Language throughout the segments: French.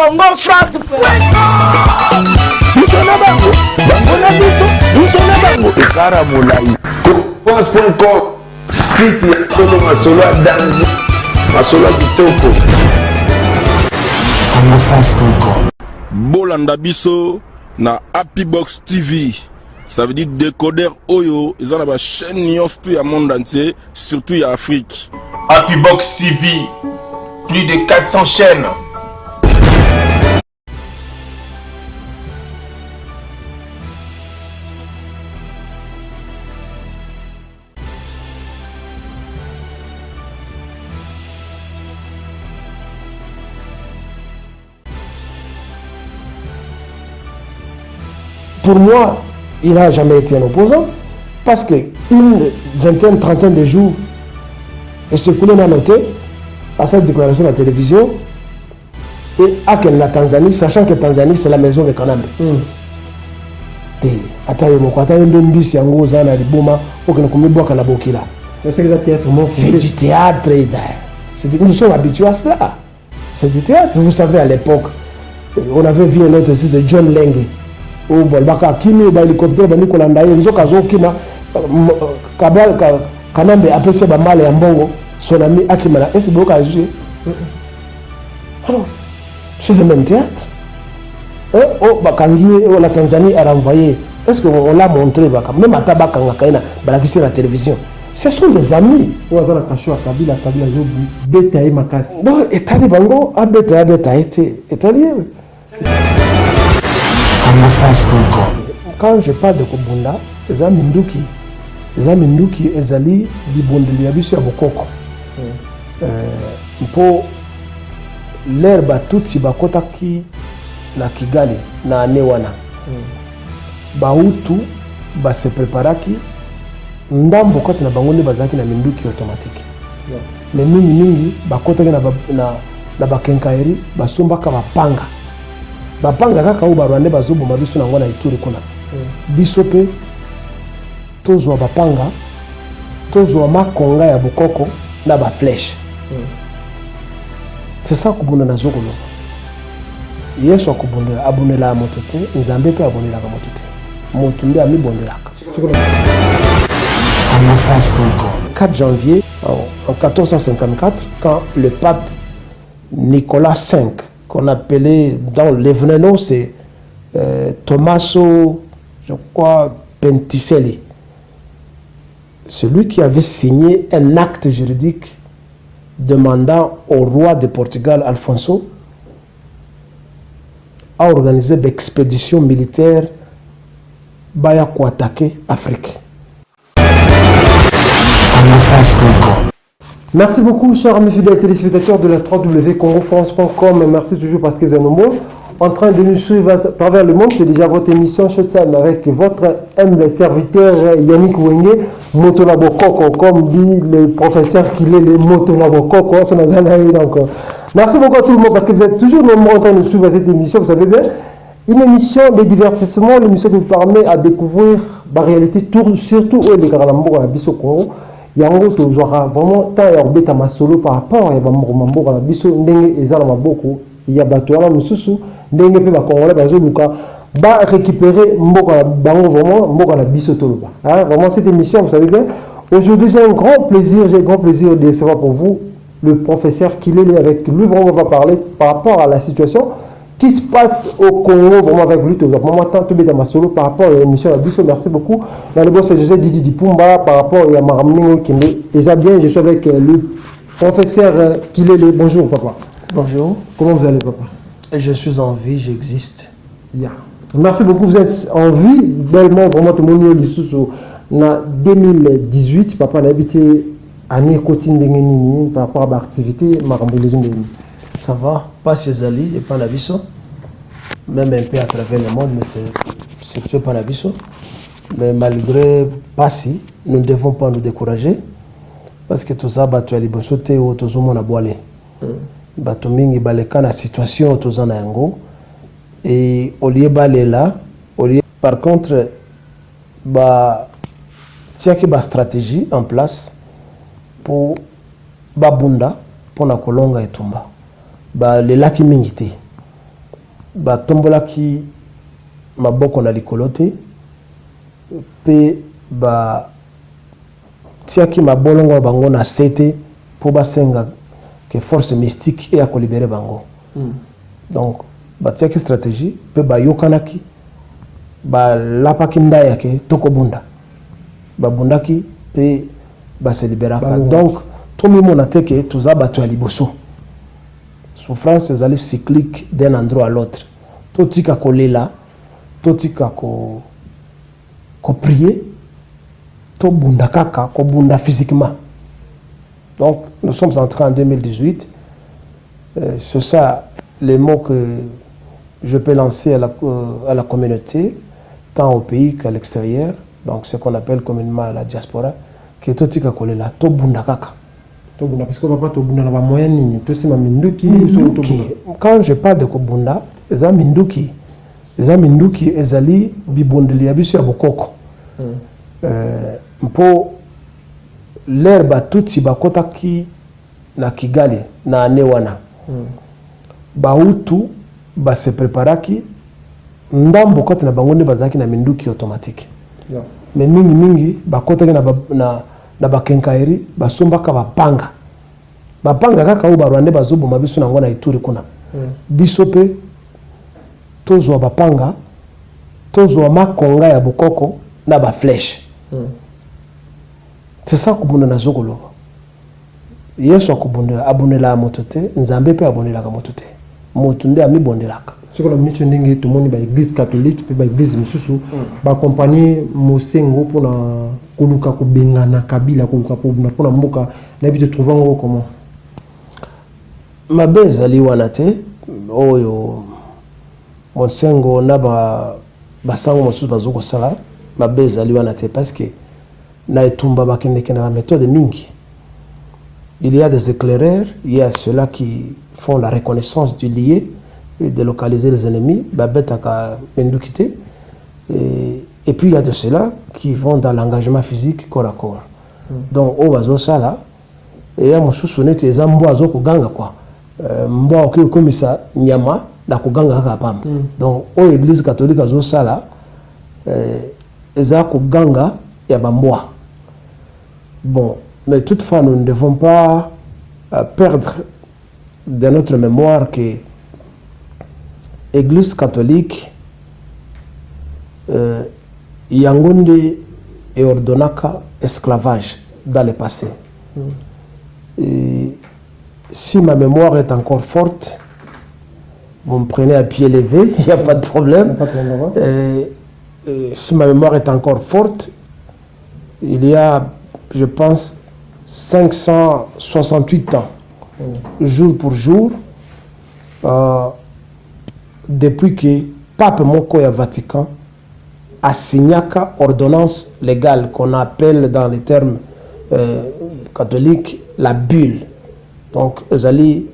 Congo France. France.com, site ya Congo masolo ya danger, masolo ya kitoko. Congo France.com. Bolanda biso na Happy Box TV. Ça veut dire décodeur Oyo, ils ont la chaîne Nyons tout le monde entier, surtout en Afrique. Happy Box TV, plus de 400 chaînes. Pour moi, il n'a jamais été un opposant, parce qu'une vingtaine, trentaine de jours, et ce que l'on a noté, à cette déclaration de la télévision, et à la Tanzanie, sachant que Tanzanie, c'est la maison de Kanambe. C'est du théâtre. Nous sommes habitués à cela. C'est du théâtre. Vous savez, à l'époque, on avait vu un autre aussi, c'est John Lengue. Au Bolbaka, Kimi, l'hélicoptère, Nicolas Ndaye, nous avons Kima, Kanambe a appelé Mal et Ambongo, son ami Akimana. Est-ce que vous avez joué? Alors, c'est le même théâtre. Oh, Bakangi, la Tanzanie a renvoyé. Est-ce qu'on l'a montré? Même à Tabakanga, Balakisi la télévision. Ce sont des amis. Non, Etali Bango, Abeta, Etali. Quand je parle de Kobunda, les amis Nduki, Ezali, Libondeli, Abisu, Abokoko. Pour l'herbe toute si bakota ki na Kigali, na Newana. Bautu, se préparaki, ndambo kote na bangonde bazaki na Minduki automatique. Mais mingi, bakota na bakenkaeri, basumbaka bapanga. Bapanga kaka u barwande bazobo mabiso na ngona Ituri kuna. Biso pe tozwa bapanga, tozwa makonga ya bukoko na ba flèche. C'est ça kubunda na zokolo. Yesu akubundela abonela moto te, nzambe pe abonela ka moto te. Moto nde amibondelaka. 4 janvier en 1454, quand le pape Nicolas V, qu'on appelait dans les venenots, c'est Tommaso, je crois, Penticelli. Celui qui avait signé un acte juridique demandant au roi de Portugal, Alfonso, à organiser l'expédition militaire pour attaquer l'Afrique. Merci beaucoup, chers amis fidèles téléspectateurs de la www.congofrance.com. Merci toujours parce que vous êtes nombreux en train de nous suivre à travers le monde. C'est déjà votre émission Showtime avec votre humble serviteur Yannick Wenge, Motolabo Koko, comme dit le professeur qu'il est le Motolabo Koko. Donc, merci beaucoup à tout le monde parce que vous êtes toujours nombreux en train de nous suivre à cette émission. Vous savez bien, une émission de divertissement, l'émission qui vous permet à découvrir la réalité, surtout où les Karalambo à Bisso Congo. Yango tozwaka vraiment tant ya obeta masolo par rapport ya bambo na biso ndenge ezala maboko ya bato wana mususu ndenge pe ba congolais bazoluka ba récupérer mboka bango vraiment mboka na biso toloba. Vraiment cette émission, vous savez bien, aujourd'hui j'ai un grand plaisir de recevoir pour vous le professeur Kilele. Avec lui vraiment on va parler par rapport à la situation qui se passe au Congo, vraiment avec lui, tout le solo par rapport à l'émission de Bisso. Merci beaucoup. Dans le boss, je Didi Dipumba par rapport à Maramningo Kinde. Et ça bien, je suis avec le professeur Kilele. Bonjour, papa. Bonjour. Comment vous allez, papa? Je suis en vie, j'existe. Yeah. Merci beaucoup, vous êtes en vie. Bellement, vraiment, tout le monde est en 2018. Papa a habité à Nékotine de par rapport à l'activité Maramboulizum de Ça va, pas chez Ali et pas la Bisso, même un peu à travers le monde, mais c'est pas la Bisso. Mais malgré pas si, nous ne devons pas nous décourager, parce que tout ça, tu as les bossotés ou tout le monde a boilé. Tu mingi baleka la situation tout ça na yango et au lieu balé là, par contre, tiens que stratégie en place pour babunda pour la kolonga et tomba. Les lacs mingité batombolaki maboko na likolo te pe batiaki mabolongo bango na se te mpo basenga ke force mystique eya kolibere bango. Donc batiaki stratégie mpe bayokanaki balapaki ndaya ke tokobunda babundaki mpe baseliberaka. Donc tomimona te ke toza bato ya liboso. Souffrance ezali cyclique d'un endroit à l'autre. Totika kolela, totika ko prier, to bunda kaka, ko bunda physiquement. Donc nous sommes entrés en 2018. C'est ça les mots que je peux lancer à la communauté, tant au pays qu'à l'extérieur. Donc ce qu'on appelle communément la diaspora, que totika kolela, to bunda kaka. Parce que papa tobunda na ba moyen nini to sima minduki. Quand je parle de kobunda eza minduki ezali bibondeli ya biso ya bokoko. Mpo l'air batutsi bakotaki na Kigali na ane wana. Bahutu base preparaki ndambo kote na bango nde bazaki na minduki automatique. Mais mingi bakotaki na bakenkairi basombaka bapanga kaka o barwande bazoboma biso nango na Ituri kuna. Biso pe tozwa bapanga tozwa makonga ya bokoko na ba flèche. C'est ça kubunda na zokolo. Yesu akubundela abonela moto te, nzambe pe abonelaka moto te. Moto nde amibondelaka. Siko la minute ndenge tomoni ba église catholique pe ba église misusu ba accompagner mosengo pour na koluka kubengana kabila koluka pour na mboka na bi te trouver ngo comment. Mabe ezali wana te oyo mosengo na basango mosusu bazokosala mabe ezali wana te parce que na etumba bakendeke na méthode mingi. Il y a des éclaireurs, il y a ceux-là qui font la reconnaissance du lieu et de localiser les ennemis, babetaka mendukite. Et puis il y a de ceux-là qui vont dans l'engagement physique corps à corps. Donc au bazo sala et ya mosusu neti ezambo azo kuganga kwa. Mbo okikomisa nyama na kuganga kaka pamba. Donc au église catholique azo sala eza kuganga ya bamboa. Bon, mais toutefois nous ne devons pas perdre de notre mémoire que l'église catholique yangonde et ordonnaka esclavage dans le passé. Et si ma mémoire est encore forte, vous me prenez à pied levé, il n'y a pas de problème. Si ma mémoire est encore forte, il y a, je pense, 568 ans, jour pour jour, depuis que Pape Mokoya Vatican a signé une ordonnance légale qu'on appelle dans les termes catholiques la bulle. Donc, les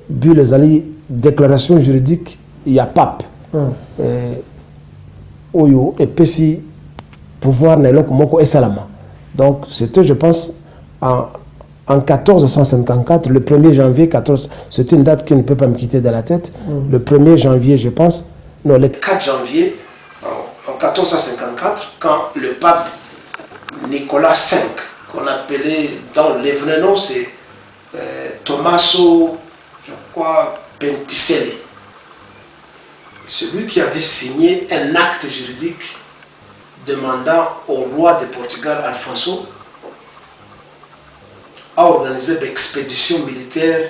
bulle, les déclaration juridique, il y a Pape. Oyo et Pessi pouvoir n'elok moko et salama. Donc, c'était, je pense, en 1454, le 1er janvier 14, c'est une date qui ne peut pas me quitter de la tête. Le 1er janvier, je pense, non, le 4 janvier, en 1454, quand le pape Nicolas V, qu'on appelait dans les vrais noms, c'est Tommaso, je crois, Penticelli, celui qui avait signé un acte juridique demandant au roi de Portugal, Alfonso, à organiser des expéditions militaires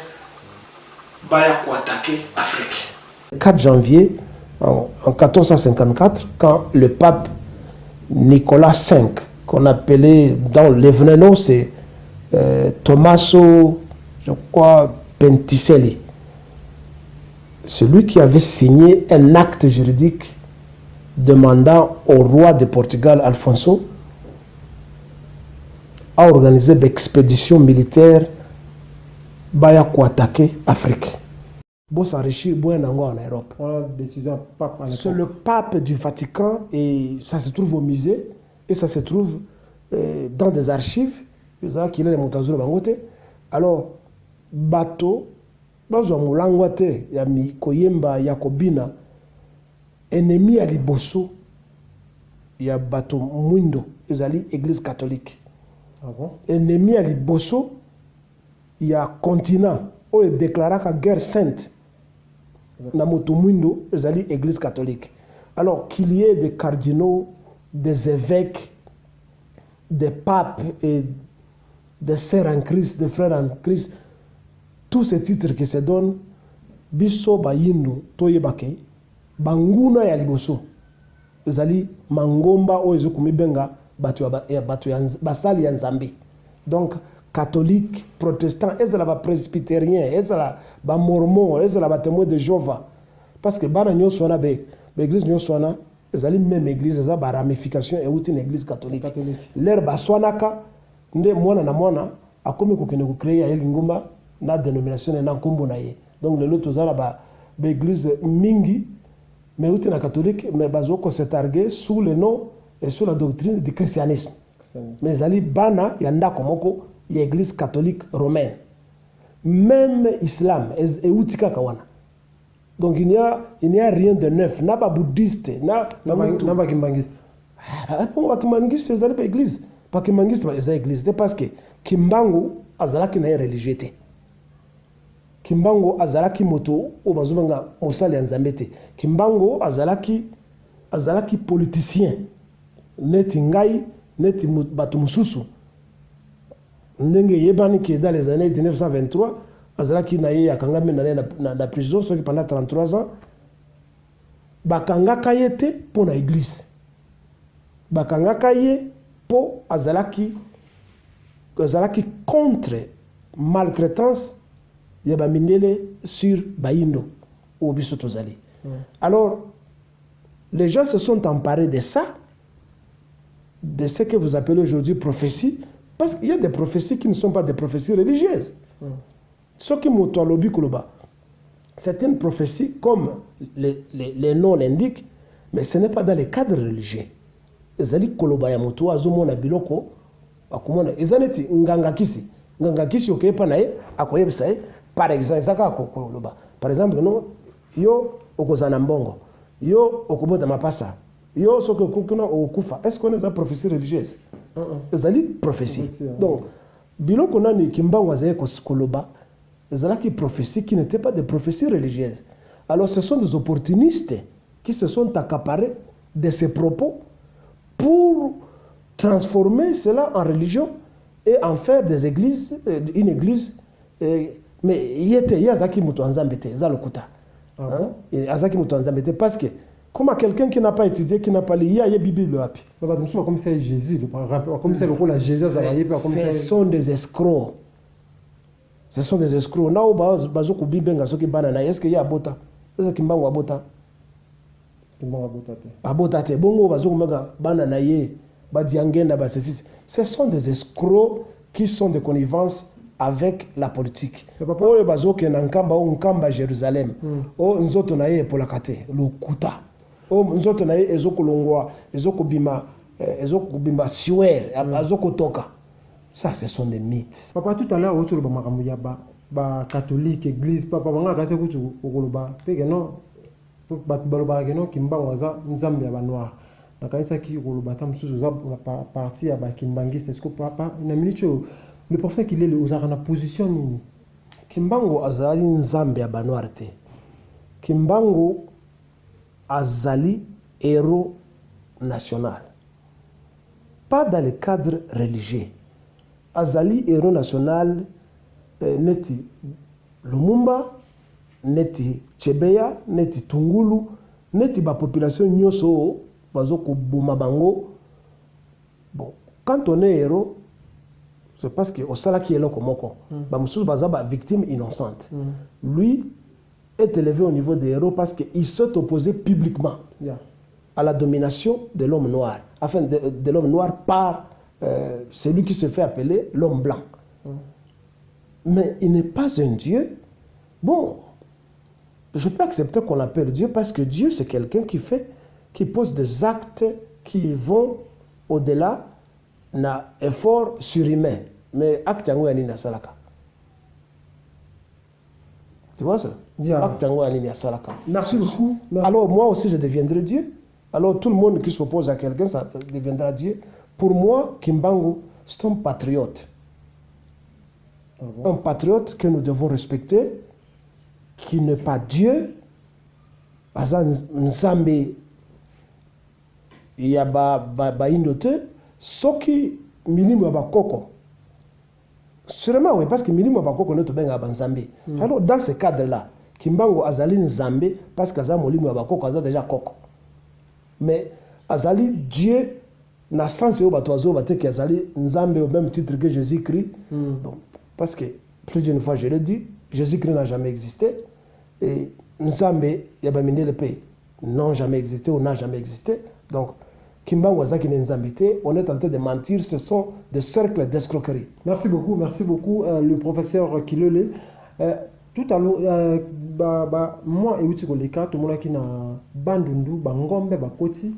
pour attaquer l'Afrique. Le 4 janvier en 1454, quand le pape Nicolas V, qu'on appelait dans les vrais noms, c'est Tommaso, je crois, Penticelli, celui qui avait signé un acte juridique demandant au roi de Portugal, Alfonso, à organiser des expéditions militaires pour attaquer l'Afrique. Bon, s'enrichir, bon, en Europe. C'est le pape du Vatican et ça se trouve au musée et ça se trouve dans des archives. Alors, bateau, bazwa mulangwa te ya mikoyemba ya kobina ennemi à liboso il y a bato mwindo ezali église catholique. Ah bon? Ennemi à liboso il y a continent où il déclara la guerre sainte na moto mwindo ezali église catholique. Alors qu'il y ait des cardinaux, des évêques, des papes et des sœurs en Christ, des frères en Christ, tous ces titres qui se donnent, biso bayindo toyebake banguna ya liboso ezali mangomba o ezokumi benga batu ya basali ya nzambe. Donc catholique, protestant, ezala ba presbytérien, ezala ba mormon, ezala ba témoin de Jéhovah, parce que bana nyoso na be église nyoso na ezali même église za ba ramification et outil une église catholique. L'air ba swanaka nde mwana na mwana akomi ko kene ko créer ya lingomba na dénomination na nkombo na ye. Donc le lot ozala ba église mingi mais outil na catholique mais bazoko se targuer sous le nom et sous la doctrine du christianisme. Mais ezali bana ya ndako moko ya église catholique romaine. Même islam et outil kaka wana. Donc il n'y a rien de neuf. Na ba bouddhiste, na ba kimbangiste. Ah, ba kimbangiste ezali ba église. Ba kimbangiste ba ezali église. C'est parce que kimbangu azalaki na religieux te. Kimbangu azalaki moto o bazobanga mosali ya nzambe te. Kimbangu azalaki politicien. Neti ngai, neti bato mususu. Ndenge yebani ki dans les années 1923 azalaki na ye akangami na prison soki pendant 33 ans bakangaka ye te pour na église, bakangaka ye po azalaki contre maltraitance ya bamindele sur bayindo ou biso tozali. Alors les gens se sont emparés de ça, de ce que vous appelez aujourd'hui prophétie, parce qu'il y a des prophéties qui ne sont pas des prophéties religieuses. Ce qui m'auto-lobi koloba, c'est une prophétie comme les noms l'indiquent, mais ce n'est pas dans les cadres religieux. Ezali koloba ya moto azomona biloko akomona ezaneti ngangakisi okepa na ye akoyebisa ye par exemple zaka koloba par exemple no yo okozana mbongo yo okobota mapasa yo soki okokuna okufa. Est-ce qu'on est une prophétie religieuse? Ezali prophétie. Donc biloko nani kimbango azaye koloba ezalaki prophétie qui n'était pas des prophéties religieuses. Alors ce sont des opportunistes qui se sont accaparés de ces propos pour transformer cela en religion et en faire des églises, une église. Mais il y a Azaki Moutoanzambete, Zalokuta. Azaki Moutoanzambete, parce que comme quelqu'un qui n'a pas étudié, qui n'a pas lu, il y a une Bible. Comme ça, Jésus, comme ça, le rôle à Jésus, ce sont des escrocs. Ce sont des escrocs. Now, Bazoko Bibenga, Soki Banana, est-ce qu'il y a Abota? Est-ce qu'il y a Abota? Abotate. Bongo, Bazoko Mega, Banana, Badiangenda, Bassis. Ce sont des escrocs qui sont de connivence avec la politique. Oh, Bazoko Nankamba, ou Nkamba, Jérusalem. Oh, Nzoto Naye, Polakate, le Kuta. Oh, Nzoto Naye, Ezoko Longwa, Ezoko Bima, Suer, Ezoko Toka. Ça, ce sont des mythes. Papa, tout à l'heure, autour de la catholique, église, papa, on a cassé tout au Goloba. Non, non, Kimba, Waza, Nzambia, Noir. La caisse qui Goloba, Tam sous la partie à Kimbangiste, est-ce que papa, une minute, le prophète qu'il est le Ozarana position. Kimbango Azali Nzambia, Banoarte. Kimbango Azali, héros national. Pas dans le cadre religieux. Azali héros national neti Lumumba, neti Chebeya, neti Tungulu, neti ba population nyoso bazoko boma bango. Bon, quand on est héros, c'est parce que au sala qui est là comme moko, ba mususu bazaba victime innocente. Lui est élevé au niveau des héros parce qu'il s'est opposé publiquement à la domination de l'homme noir, afin de l'homme noir par celui qui se fait appeler l'homme blanc. Mais il n'est pas un Dieu. Bon, je peux accepter qu'on l'appelle Dieu parce que Dieu, c'est quelqu'un qui pose des actes qui vont au-delà d'un effort surhumain. Mais acte yango yani na salaka. Tu vois ça? Merci beaucoup. Merci. Alors moi aussi je deviendrai Dieu. Alors tout le monde qui s'oppose à quelqu'un, ça deviendra Dieu. Pour moi, Kimbangu, c'est un patriote. Ah bon? Un patriote que nous devons respecter, qui n'est pas Dieu. Nzambe, il y a ba indote, soki minimum ba koko. Sûrement oui, parce que minimum ba koko ne to benga ba Nzambe. Alors dans ce cadre-là, Kimbangu azali Nzambe parce qu'aza molimo ba koko aza déjà koko. Mais azali Dieu na sens yo bato azo bate ki azali Nzambe au même titre que Jésus-Christ. Bon, parce que plus d'une fois je l'ai dit, Jésus-Christ n'a jamais existé et Nzambe yabaminde le pays n'ont jamais existé ou n'a jamais existé. Donc Kimbangu azaki Nzambe te, on est en train de mentir, ce sont des cercles d'escroquerie. Merci beaucoup le professeur Kilole. Tout à l'heure, moi et Uti Koleka, tout le monde qui na bandundu, bangombe, bakoti,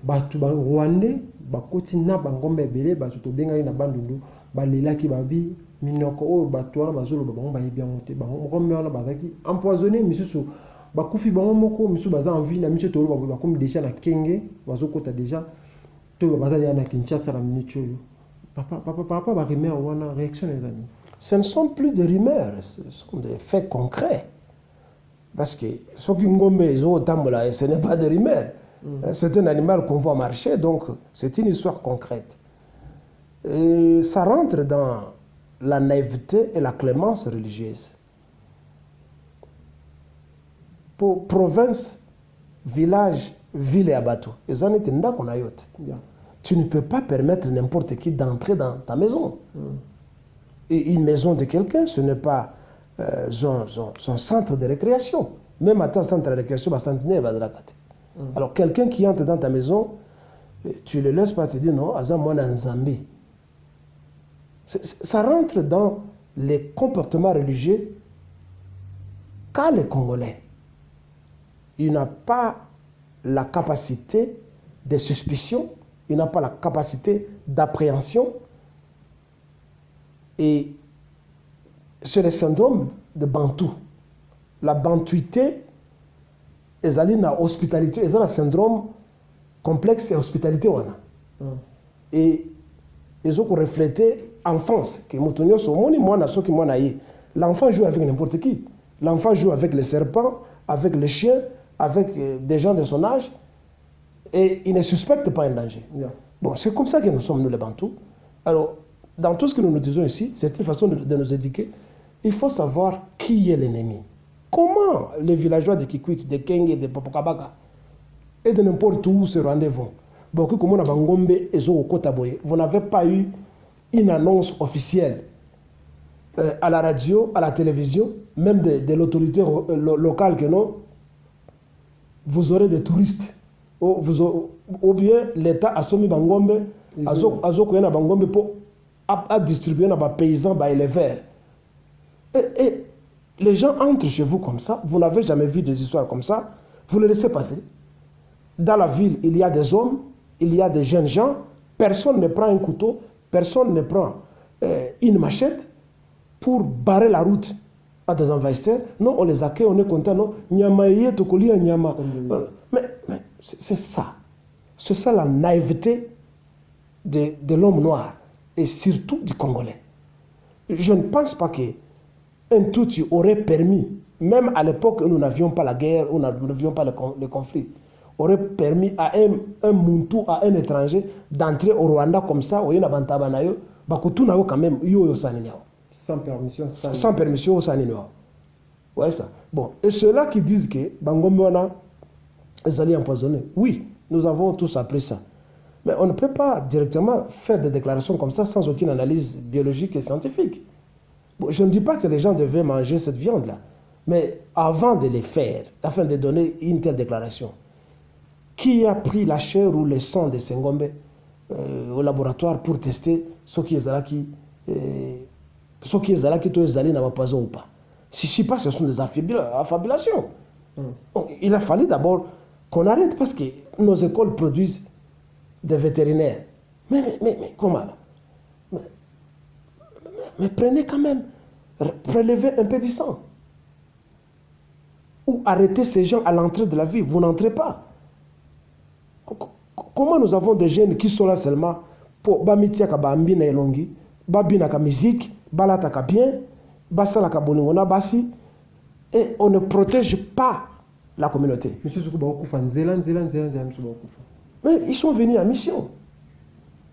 batu rwandais, bakoti na bangombe belé, batu to benga na bandundu, balela ki babi, minoko o batu wana bazolo bango ba yebia monte, bangombe wana bazaki empoisonné misusu, bakufi bango moko misusu baza en vie na miche tolo ba comme déjà na kenge, bazokota déjà to bazali na Kinshasa na minute yo. Papa ba remet wana réaction les amis. Ce ne sont plus des rumeurs, ce sont des faits concrets. Parce que ce qui ce n'est pas des rumeurs. C'est un animal qu'on voit marcher, donc c'est une histoire concrète. Et ça rentre dans la naïveté et la clémence religieuse. Pour province, village, ville et abatou, tu ne peux pas permettre n'importe qui d'entrer dans ta maison. Et une maison de quelqu'un, ce n'est pas son centre de récréation. Même à ton centre de récréation, alors quelqu'un qui entre dans ta maison, tu le laisses pas te dire non, moi Nzambe. Ça rentre dans les comportements religieux qu'a les Congolais. Il n'a pas la capacité de suspicion, il n'a pas la capacité d'appréhension. Et c'est le syndrome de Bantou. La bantuité, ils ont la hospitalité, ils ont le syndrome complexe et hospitalité. Et ils ont reflété enfance. L'enfant joue avec n'importe qui. L'enfant joue avec les serpents, avec les chiens, avec des gens de son âge. Et il ne suspecte pas un danger. Bon, c'est comme ça que nous sommes, nous les Bantous. Alors, dans tout ce que nous disons ici, c'est une façon de nous éduquer. Il faut savoir qui est l'ennemi. Comment les villageois de Kikwit, de Kenge, de Popokabaka et de n'importe où se rendez-vous. Vous n'avez pas eu une annonce officielle à la radio, à la télévision, même de l'autorité locale que non. Vous aurez des touristes. Ou bien l'État a soumis Bangombe, a Bangombe pour à distribuer dans les paysans, les éleveurs. Et les gens entrent chez vous comme ça, vous n'avez jamais vu des histoires comme ça, vous les laissez passer. Dans la ville, il y a des hommes, il y a des jeunes gens, personne ne prend un couteau, personne ne prend une machette pour barrer la route à des envahisseurs. Non, on les accueille, on est content, non. Mais c'est ça. C'est ça la naïveté de l'homme noir. Et surtout du Congolais. Je ne pense pas qu'un Tutsi aurait permis, même à l'époque où nous n'avions pas la guerre, où nous n'avions pas le conflit, aurait permis à un Muntu, à un étranger, d'entrer au Rwanda comme ça, quand même, sans permission. Sans permission, ouais, ça. Bon, et ceux-là qui disent que Bangomona est allé empoisonner, oui, nous avons tous appris ça. Mais on ne peut pas directement faire des déclarations comme ça sans aucune analyse biologique et scientifique. Bon, je ne dis pas que les gens devaient manger cette viande-là, mais avant de les faire, afin de donner une telle déclaration, qui a pris la chair ou le sang de Sengombe au laboratoire pour tester ce qui est là qui est allé dans poison ou pas? Si pas, ce sont des affabulations. Donc, il a fallu d'abord qu'on arrête parce que nos écoles produisent des vétérinaires. Mais comment? Mais prenez quand même, prélevez un peu du sang. ou arrêter ces gens à l'entrée de la vie. Vous n'entrez pas. Comment nous avons des jeunes qui sont là seulement pour bamitia ka bambi na elongi, babina ka musique, balata ka bien, basala ka bolingona basi, et on ne protège pas la communauté. Monsieur Soukuba Okufa, Nzela, Mais ils sont venus à mission.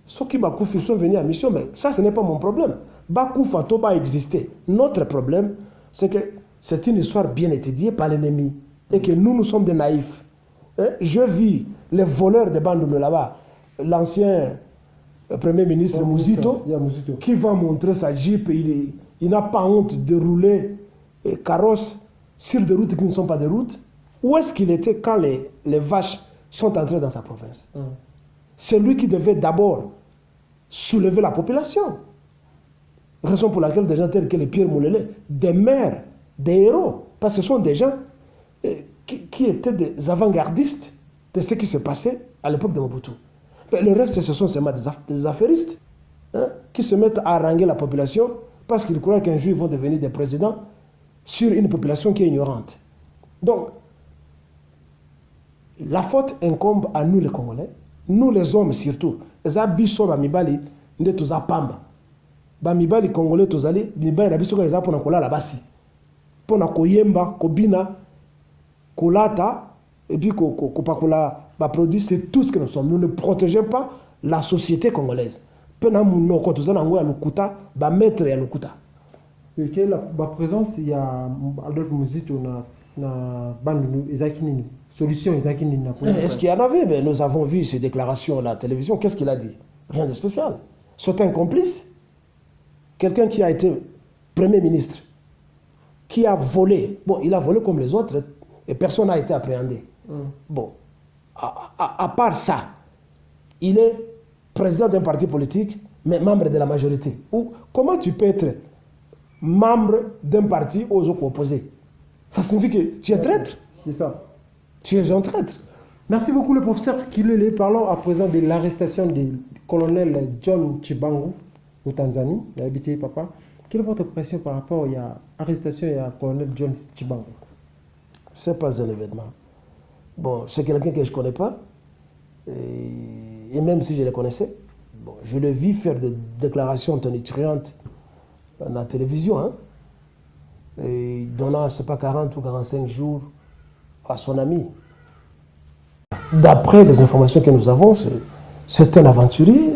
Ceux qui Bakoufi sont venus à mission, mais ça ce n'est pas mon problème. Bakoufa Toba exister. Notre problème, c'est que c'est une histoire bien étudiée par l'ennemi et que nous sommes des naïfs. Je vis les voleurs de Bandoume là-bas, l'ancien Premier ministre Mouzito, qui va montrer sa jeep, il n'a pas honte de rouler carrosse sur des routes qui ne sont pas des routes. Où est-ce qu'il était quand les vaches sont entrées dans sa province? C'est lui qui devait d'abord soulever la population. Raison pour laquelle des gens tels que les Pierre Moulele, des maires, des héros, parce que ce sont des gens qui étaient des avant-gardistes de ce qui se passait à l'époque de Mobutu. Mais le reste, ce sont seulement des affairistes qui se mettent à haranguer la population parce qu'ils croient qu'un jour ils vont devenir des présidents sur une population qui est ignorante. Donc, la faute incombe à nous les Congolais, nous les hommes surtout. Les abisso bamibali nde toza pamba. Bamibali Congolais tozali mibali abisso ka eza pona kolala basi. Pona koyemba, kobina, kolata et puis kopakola ba produit, c'est tout ce que nous sommes. Nous ne protégeons pas la société congolaise. Pena munoko tozana ngo ya lokuta, ba maître ya lokuta. Et quelle la présence il y a Adolphe Mouzito na Bandounou Ezakinini. Solution Ezakinini. Est-ce qu'il y en avait? Mais nous avons vu ces déclarations à la télévision. Qu'est-ce qu'il a dit? Rien de spécial. C'est un complice. Quelqu'un qui a été Premier ministre, qui a volé. Bon, il a volé comme les autres et personne n'a été appréhendé. Bon, à part ça, il est président d'un parti politique, mais membre de la majorité. Ou comment tu peux être membre d'un parti aux autres opposés? Ça signifie que tu es traître. C'est ça. Tu es un traître. Merci beaucoup le professeur Kilele. Parlons à présent de l'arrestation du colonel John Chibangu au Tanzanie. Il a habité papa. Quelle est votre impression par rapport à l'arrestation du colonel John Chibangu? Ce n'est pas un événement. Bon, c'est quelqu'un que je ne connais pas. Et même si je le connaissais, bon, je le vis faire des déclarations tonitruantes à la télévision. Hein, et donnant, je ne sais pas, 40 ou 45 jours à son ami. D'après les informations que nous avons, c'est un aventurier,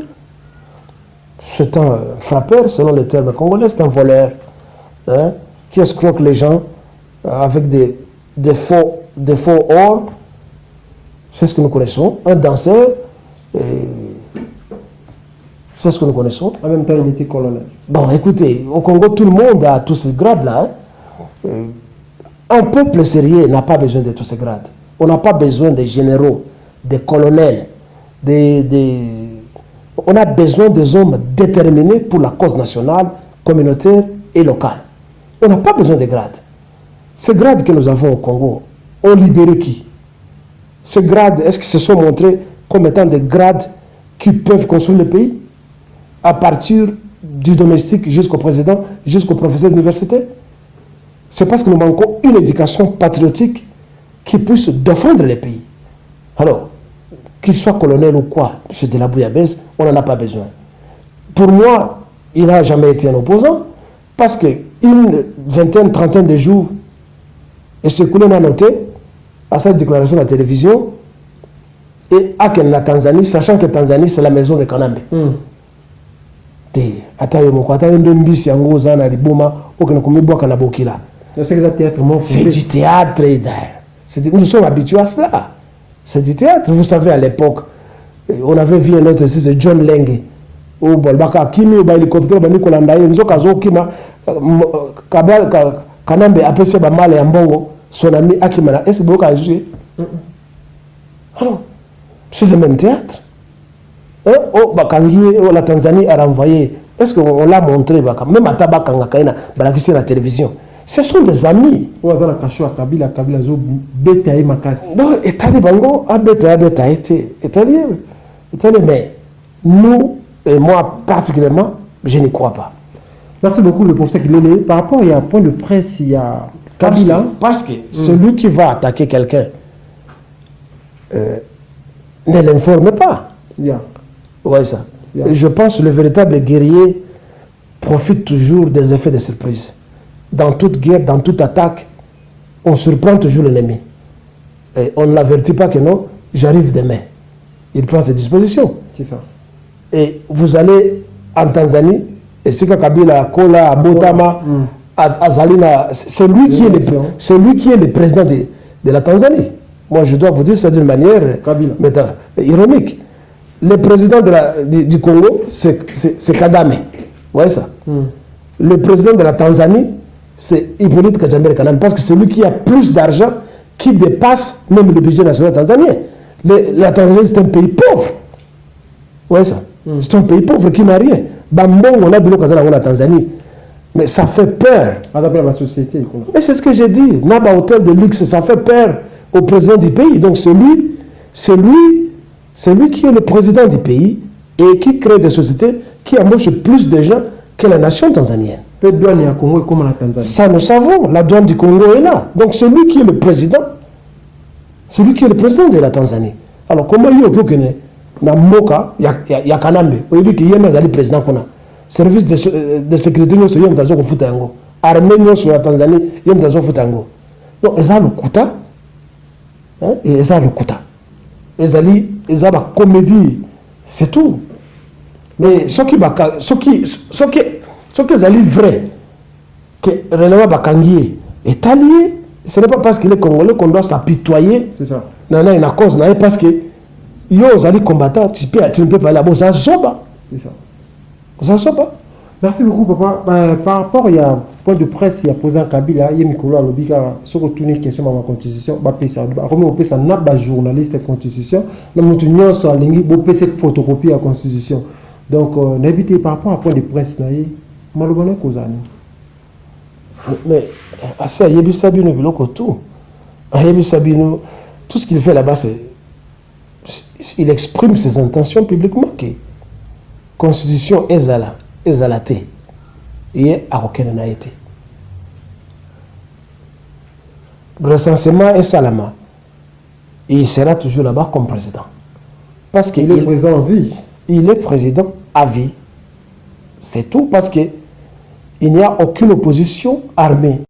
c'est un frappeur, selon les termes congolais, c'est un voleur, hein, qui escroque les gens avec des faux or. C'est ce que nous connaissons. Un danseur, c'est ce que nous connaissons. En même temps, il était colonel. Bon, écoutez, au Congo, tout le monde a tous ces grades-là. Hein. Un peuple sérieux n'a pas besoin de tous ces grades. On n'a pas besoin des généraux, des colonels, on a besoin des hommes déterminés pour la cause nationale, communautaire et locale. On n'a pas besoin de grades. Ces grades que nous avons au Congo ont libéré qui? Ces grades, est-ce qu'ils se sont montrés comme étant des grades qui peuvent construire le pays? À partir du domestique jusqu'au président, jusqu'au professeur d'université? C'est parce que nous manquons une éducation patriotique qui puisse défendre les pays. Alors, qu'il soit colonel ou quoi, M. de la Bouillabaisse, on n'en a pas besoin. Pour moi, il n'a jamais été un opposant, parce qu'une vingtaine, trentaine de jours, et ce qu'on a noté à cette déclaration de la télévision, et à la Tanzanie, sachant que Tanzanie, c'est la maison de Kanambe. C'est du théâtre. Nous sommes habitués à cela. C'est du théâtre. Vous savez, à l'époque, on avait vu un autre ici, c'est John Lenge. Au Bolbaka, Kimi, au hélicoptère, Nicolas Ndaye, nous avons Kima, Kanambe, après c'est Bamal et Ambongo, son ami Akimana. Est-ce que vous avez joué? Alors, c'est le même théâtre. Oh, Bakangi, la Tanzanie a renvoyé. Est-ce qu'on l'a montré? Même à Tabakanga, Balakisi à la télévision. Ce sont des amis. Non, Étalé Bango, mais nous, et moi particulièrement, je n'y crois pas. Merci beaucoup le professeur Kilele. Par rapport à un point de presse, il y a Kabila. Parce que celui qui va attaquer quelqu'un ne l'informe pas. Yeah. Ouais, ça. Yeah. Et je pense que le véritable guerrier profite toujours des effets de surprise. Dans toute guerre, dans toute attaque, on surprend toujours l'ennemi. Et on ne l'avertit pas que non, j'arrive demain. Il prend ses dispositions. C'est ça. Et vous allez en Tanzanie, et c'est que Kabila, Kola, Botama, Azalina, c'est lui qui est le président de la Tanzanie. Moi, je dois vous dire ça d'une manière ironique. Le président du Congo, c'est Kagame. Vous voyez ça? Le président de la Tanzanie, c'est Hippolyte Kajambere Kanambe, parce que c'est lui qui a plus d'argent, qui dépasse même le budget national tanzanien. La Tanzanie, c'est un pays pauvre. Vous voyez ça? C'est un pays pauvre qui n'a rien. Bambon, on a de l'eau dans la Tanzanie. Mais ça fait peur. La société. Mais c'est ce que j'ai dit. Naba hôtel de luxe, ça fait peur au président du pays. Donc c'est lui qui est le président du pays et qui crée des sociétés qui embauchent plus de gens que la nation tanzanienne. La douane du Congo est comme la Tanzanie. Ça nous savons. La douane du Congo est là. Donc celui qui est le président, de la Tanzanie. Alors comment il y a na Moka, il y a Kanambe. On dit qu'il y a un président qu'on a. Service de sécurité, nous sommes dans le Futango. Armée, nous sommes la Tanzanie, il y a dans le Futango. Donc, ils ont le Kouta. Et ils ont le Kouta. Ils ont la comédie. C'est tout. Mais ce qui est vrai, que René Bakangier est allié, ce n'est pas parce qu'il est congolais qu'on doit s'apitoyer. C'est ça. Non, il y a une cause, parce que yo allez combattre, tu ne peux pas aller à ça soba. C'est ça. Ça soba. Merci beaucoup, papa. Par rapport, il y a un point de presse, il y a posé un Kabila, il y a Mikolo Alobika, sur retourner question à ma constitution, ça n'a pas journaliste constitution, même nous tenons sur la ligne, il cette photocopie à constitution. Donc, n'habitez par rapport à un point de presse, malheureusement, mais ça, il y a Sabino Biloko tout. Sabino, tout ce qu'il fait là-bas, c'est. Il exprime ses intentions publiquement que la constitution est zalatée et à aucun n'a été. Le recensement est salama. Et il sera toujours là-bas comme président. Parce qu'il est président à vie. Il est président à vie. C'est tout parce qu'il n'y a aucune opposition armée.